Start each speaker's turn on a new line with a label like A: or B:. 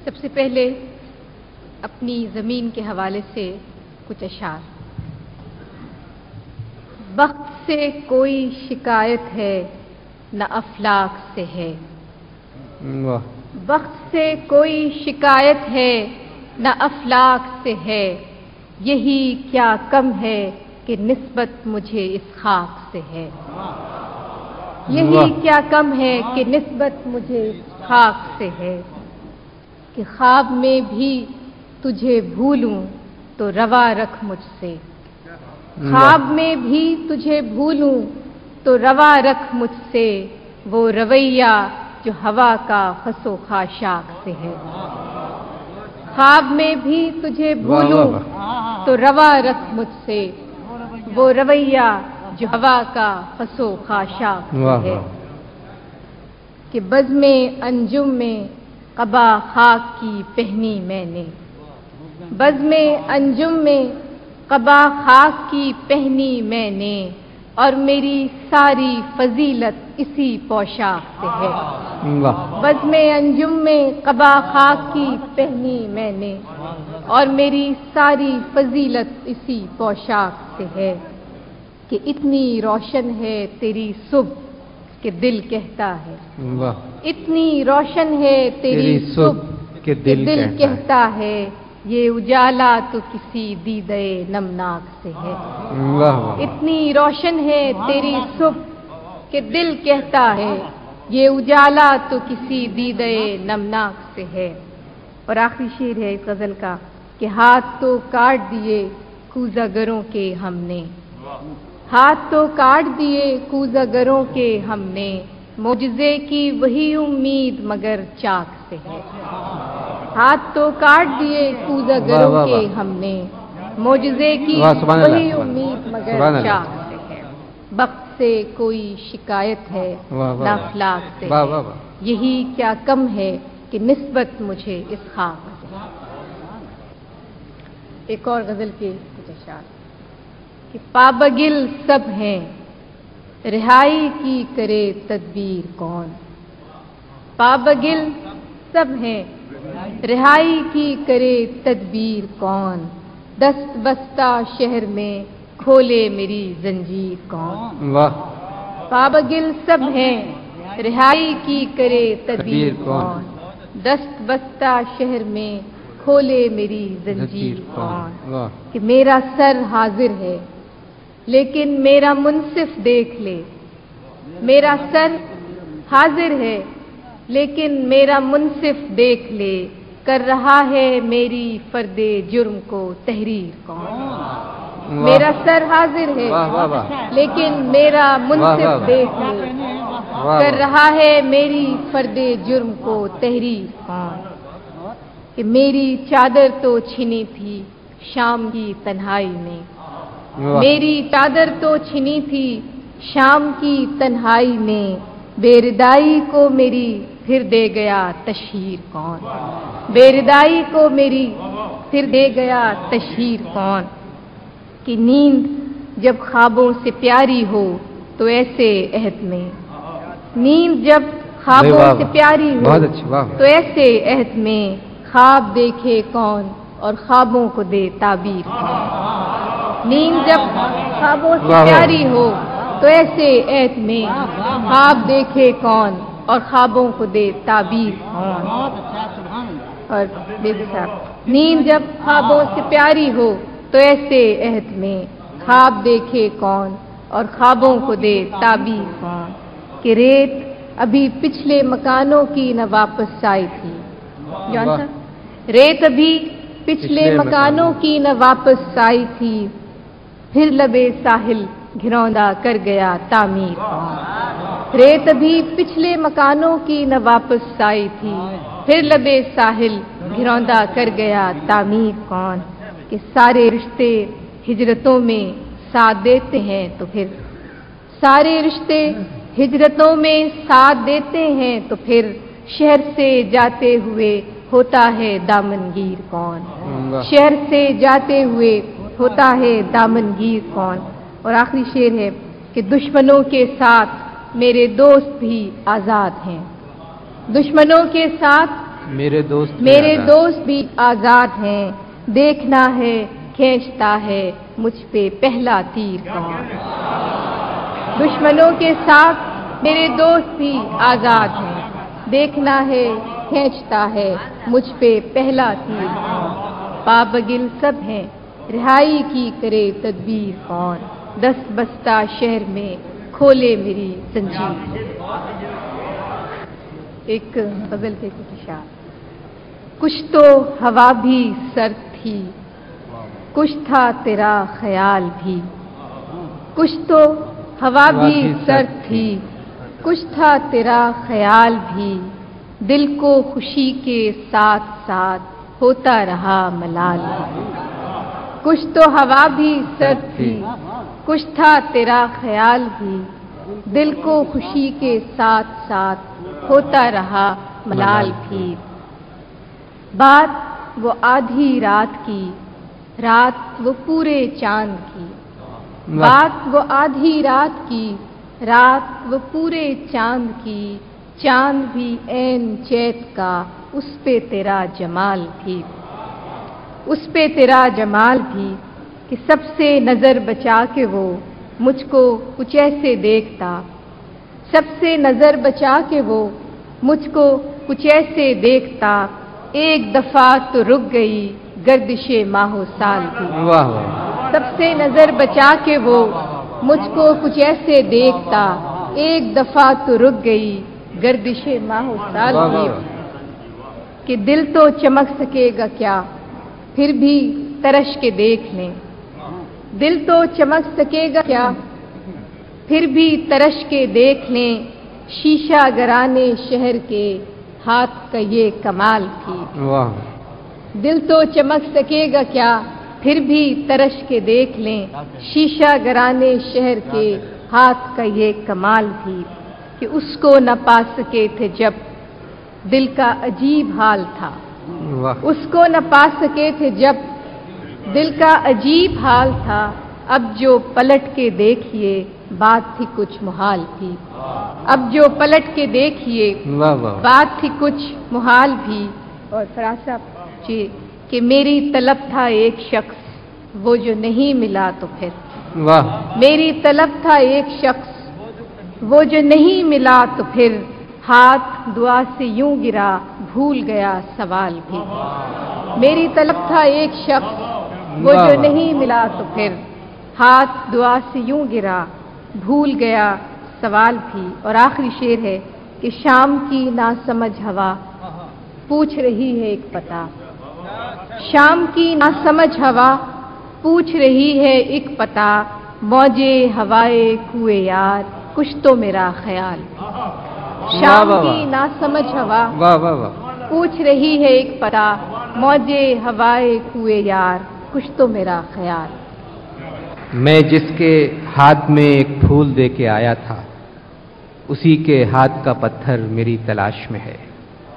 A: سب سے پہلے اپنی زمین کے حوالے سے کچھ اشعار۔ وقت سے کوئی شکایت ہے نہ افلاک سے ہے، وقت سے کوئی شکایت ہے نہ افلاک سے ہے، یہی کیا کم ہے کہ نسبت مجھے اس خاک سے ہے، یہی کیا کم ہے کہ نسبت مجھے اس خاک سے ہے، کہ خواب میں بھی تجھے بھولوں تو روا رکھ مجھ سے، خواب میں بھی تجھے بھولوں تو روا رکھ مجھ سے، وہ رویہ جو ہوا کا خس و خاشاک سے ہے، خواب میں بھی تجھے بھولوں تو روا رکھ مجھ سے، وہ رویہ جو ہوا کا خس و خاشاک سے ہے، کہ بزم انجم میں قبا خاک کی پہنی میں نے، بزم انجم میں قبا خاک کی پہنی میں نے، اور میری ساری فضیلت اسی پوشاک سے ہے، بزم انجم میں قبا خاک کی پہنی میں نے، اور میری ساری فضیلت اسی پوشاک سے ہے، کہ اتنی روشن ہے تیری صبح کہ دل کہتا ہے، اتنی روشن ہے تیری صبح کہ دل کہتا ہے، یہ اجالا تو کسی دیدے نمناک سے ہے، اتنی روشن ہے تیری صبح کہ دل کہتا ہے، یہ اجالا تو کسی دیدے نمناک سے ہے۔ اور آخری شعر ہے اس غزل کا، کہ ہاتھ تو کاٹ دیے کوزہ گروں کے ہم نے، ہاتھ تو کاٹ دیے کوزہ گروں کے ہم نے، معجزے کی وہی امید مگر چاک سے ہے، ہاتھ تو کاٹ دیے کوزہ گروں کے ہم نے، معجزے کی وہی امید مگر چاک سے ہے، وقت سے کوئی شکایت ہے نہ افلاک سے ہے، یہی کیا کم ہے کہ نسبت مجھے اس خاک سے ہے۔ ایک اور غزل کے کچھ اشعار، کہ پابگل سب ہیں رہائی کی کرے تدبیر کون، پابگل سب ہیں رہائی کی کرے تدبیر کون، دست بستہ شہر میں کھولے میری زنجیر کون، پابگل سب ہیں رہائی کی کرے تدبیر کون، دست بستہ شہر میں کھولے میری زنجیر کون، کہ میرا سر حاضر ہے لیکن میرا منصف دیکھ لے، میرا سر حاضر ہے لیکن میرا منصف دیکھ لے، کر رہا ہے میری فرد جرم کو تحریر کون، میرا سر حاضر ہے لیکن میرا منصف دیکھ لے، کر رہا ہے میری فرد جرم کو تحریر کون، کہ میری چادر تو چھنی تھی شام کی تنہائی میں، میری چادر تو چھنی تھی شام کی تنہائی میں، بے ردائی کو میری پھر دے گیا تشہیر کون، بے ردائی کو میری پھر دے گیا تشہیر کون، کہ نیند جب خوابوں سے پیاری ہو تو ایسے عہد میں، نیند جب خوابوں سے پیاری ہو تو ایسے عہد میں، خواب دیکھے کون اور خوابوں کو دے تعبیر کون، نیند جب خوابوں سے پیاری ہو تو ایسے عہد میں، خواب دیکھے کون اور خوابوں کو دے تعبیر کون، اور نیند جب خوابوں سے پیاری ہو تو ایسے عہد میں، خواب دیکھے کون اور خوابوں کو دے تعبیر کون، کہ ریت ابھی پچھلے مکانوں کی نہ واپس آئی تھی، جان صاحب ریت ابھی پچھلے مکانوں کی نہ واپس آئی تھی، پھر لبے ساحل گھروندہ کر گیا تعمیر کون، ریت ابھی پچھلے مکانوں کی نہ واپس آئی تھی، پھر لبے ساحل گھروندہ کر گیا تعمیر کون، کہ سارے رشتے ہجرتوں میں ساتھ دیتے ہیں تو پھر، سارے رشتے ہجرتوں میں ساتھ دیتے ہیں تو پھر، شہر سے جاتے ہوئے ہوتا ہے دامنگیر کون، شہر سے جاتے ہوئے ہوتا ہے دامنگیر کون، اور آخری شعر ہے، کہ دشمنوں کے ساتھ میرے دوست بھی آزاد ہیں، دشمنوں کے ساتھ
B: میرے
A: دوست بھی آزاد ہیں، دیکھنا ہے کھینچتا ہے مجھ پہ پہلا تیر کون۔ دشمنوں کے ساتھ میرے دوست بھی آزاد ہیں، دیکھنا ہے کھینچتا ہے مجھ پہ پہلا تیر کون۔ پابگل سب ہیں، رہائی کی کرے تدبیر کون۔ دست بستہ شہر میں کھولے میری زنجیر۔ ایک غزل کے کچھ اشعار۔ کچھ تو ہوا بھی سرد تھی، کچھ تھا تیرا خیال بھی۔ کچھ تو ہوا بھی سرد تھی، کچھ تھا تیرا خیال بھی۔ دل کو خوشی کے ساتھ ساتھ ہوتا رہا ملال۔ کچھ تو ہوا بھی سرد تھی، کچھ تھا تیرا خیال بھی۔ دل کو خوشی کے ساتھ ساتھ ہوتا رہا ملال بھی۔ بات وہ آدھی رات کی، رات وہ پورے چاند کی۔ بات وہ آدھی رات کی، رات وہ پورے چاند کی۔ چاند بھی عین چیت کا، اس پہ تیرا جمال بھی۔ اس پہ تیرا جمال بھی کہ سب سے نظر بچا کے وہ مجھ کو کچھ ایسے دیکھتا۔ سب سے نظر بچا کے وہ مجھ کو کچھ ایسے دیکھتا۔ ایک دفعہ تو رک گئی گردش ماہ و سال بھی۔ سب سے نظر بچا کے وہ مجھ کو کچھ ایسے دیکھتا۔ ایک دفعہ تو رک گئی گردش ماہ و سال بھی۔ کہ دل تو چمک سکے گا کیا، پھر بھی ترش کے دیکھ لیں۔ دل تو چمک سکے گا کیا، پھر بھی ترش کے دیکھ لیں۔ شیشہ گرانے شہر کے ہاتھ کا یہ کمال بھی۔ دل تو چمک سکے گا کیا، پھر بھی ترش کے دیکھ لیں۔ شیشہ گرانے شہر کے ہاتھ کا یہ کمال بھی کہ اس کو نہ پا سکے تھے جب دل کا عجیب حال تھا۔ اس کو نہ پا سکے تھے جب دل کا عجیب حال تھا۔ اب جو پلٹ کے دیکھیے بات تھی کچھ محال بھی۔ اب جو پلٹ کے دیکھیے بات تھی کچھ محال بھی۔ اور فراز صاحب جی کہ میری طلب تھا ایک شخص، وہ جو نہیں ملا تو پھر۔ میری طلب تھا ایک شخص، وہ جو نہیں ملا تو پھر۔ ہاتھ دعا سے یوں گرا بھول گیا سوال بھی۔ میری طلب تھا ایک شخص، وہ جو نہیں ملا تو پھر۔ ہاتھ دعا سے یوں گرا بھول گیا سوال بھی۔ اور آخری شعر ہے کہ شام کی ناسمجھ ہوا پوچھ رہی ہے ایک پتہ۔ شام کی ناسمجھ ہوا پوچھ رہی ہے ایک پتہ۔ موجے ہوائے کوئے یار کچھ تو میرا خیال۔ شام کی ناسمجھ ہوا پوچھ رہی ہے ایک پتہ۔ موجے ہوائے کوئے یار کچھ تو میرا خیال۔
B: میں جس کے ہاتھ میں ایک پھول دے کے آیا تھا، اسی کے ہاتھ کا پتھر میری تلاش میں ہے۔